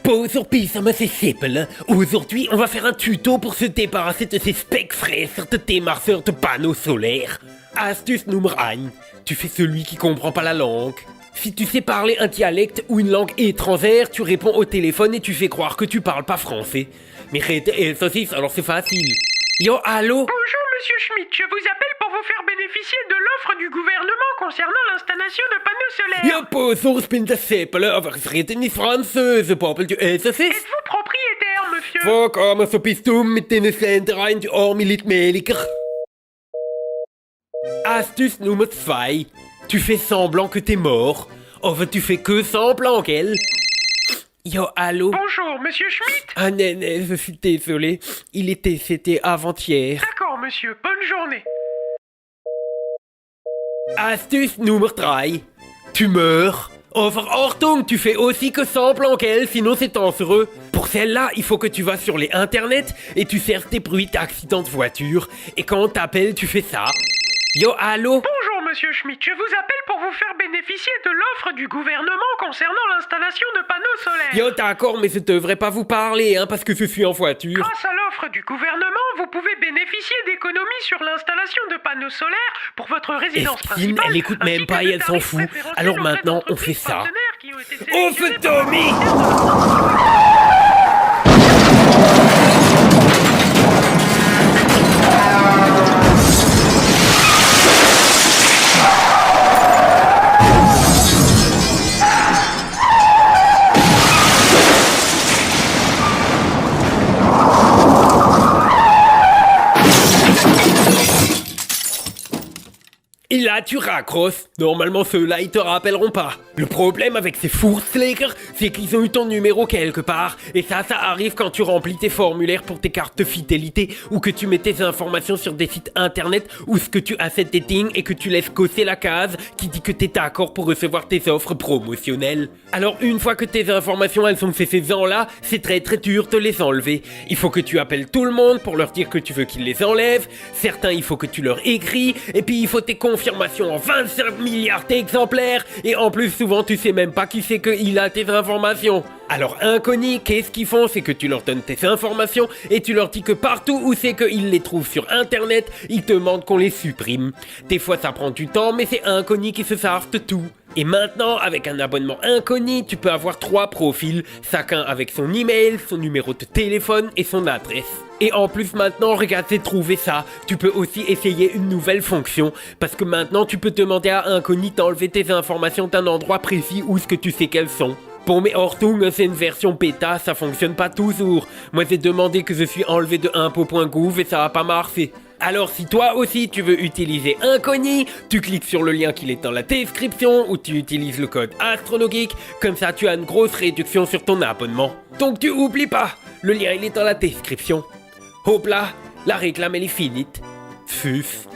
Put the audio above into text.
Bonjour Pissama, c'est Seppel. Aujourd'hui, on va faire un tuto pour se débarrasser de ces specs frais sur de démarreurs de panneaux solaires. Astuce numéro 1. Tu fais celui qui comprend pas la langue. Si tu sais parler un dialecte ou une langue étrangère, tu réponds au téléphone et tu fais croire que tu parles pas français. Mais et saucisse, alors c'est facile. Yo, allô? Bonjour Monsieur Schmitt, je vous appelle pour vous faire bénéficier de l'offre du gouvernement concernant l'installation de panneaux solaires. Ja, bonjour, ich bin der Seppel, aber ich rede nicht Französisch, Babel, du Elsassisch. Êtes-vous propriétaire, monsieur? Vorkommen, so bist du mit den Schlendereien, du arme Litmeliger. Astuce numéro 2. Tu fais semblant que t'es mort. Enfin, tu fais que semblant, gell? Yo, allô? Bonjour Monsieur Schmitt. Ah, non, je suis désolé. C'était avant-hier. D'accord monsieur, bonne journée. Astuce numéro 3. Tu meurs. Enfin, Achtung, tu fais aussi que semblant qu'elle, sinon c'est dangereux. Pour celle-là, il faut que tu vas sur les internets et tu cherches tes bruits d'accident de voiture. Et quand on t'appelle, tu fais ça. Yo, allô? Bonjour Monsieur Schmitt, je vous appelle pour vous faire bénéficier de l'offre du gouvernement concernant l'installation de panneaux solaires. Yo, d'accord, mais je devrais pas vous parler, hein, parce que je suis en voiture. Grâce à l'offre du gouvernement, vous pouvez bénéficier d'économies sur l'installation de panneaux solaires pour votre résidence Estime, principale. elle écoute ainsi même que pas de et elle s'en tarifs fout. préférentiels Alors auprès maintenant, on d'entreprises fait ça. partenaires qui ont été On sélectionnées fait par le Tommy. ministère de Et là, tu raccroches. Normalement, ceux-là, ils te rappelleront pas. Le problème avec ces Furzleger, c'est qu'ils ont eu ton numéro quelque part. Et ça arrive quand tu remplis tes formulaires pour tes cartes de fidélité ou que tu mets tes informations sur des sites internet ou ce que tu achètes des things et que tu laisses cocher la case qui dit que t'es d'accord pour recevoir tes offres promotionnelles. Alors, une fois que tes informations, elles sont de ces gens-là, c'est très dur de les enlever. Il faut que tu appelles tout le monde pour leur dire que tu veux qu'ils les enlèvent. Certains, il faut que tu leur écris. Et puis, il faut tes confirmations en 25 milliards d'exemplaires. Et en plus, souvent, tu sais même pas qui c'est qu'il a tes informations. Alors, Incogni, qu'est-ce qu'ils font? C'est que tu leur donnes tes informations et tu leur dis que partout où c'est qu'ils les trouvent sur Internet, ils te demandent qu'on les supprime. Des fois, ça prend du temps, mais c'est Incogni qui se charge de tout. Et maintenant, avec un abonnement Incogni, tu peux avoir 3 profils, chacun avec son email, son numéro de téléphone et son adresse. Et en plus maintenant, regarde, j'ai trouvé ça. Tu peux aussi essayer une nouvelle fonction, parce que maintenant tu peux demander à Incogni d'enlever tes informations d'un endroit précis où ce que tu sais qu'elles sont. Bon, mais Ortung, c'est une version bêta, ça fonctionne pas toujours. Moi j'ai demandé que je suis enlevé de impôts.gouv et ça a pas marché. Alors si toi aussi tu veux utiliser Incogni, tu cliques sur le lien qui est dans la description ou tu utilises le code AstronoGeek, comme ça tu as une grosse réduction sur ton abonnement. Donc tu oublies pas, le lien il est dans la description. Hop là, la réclame elle est finie. Fuf.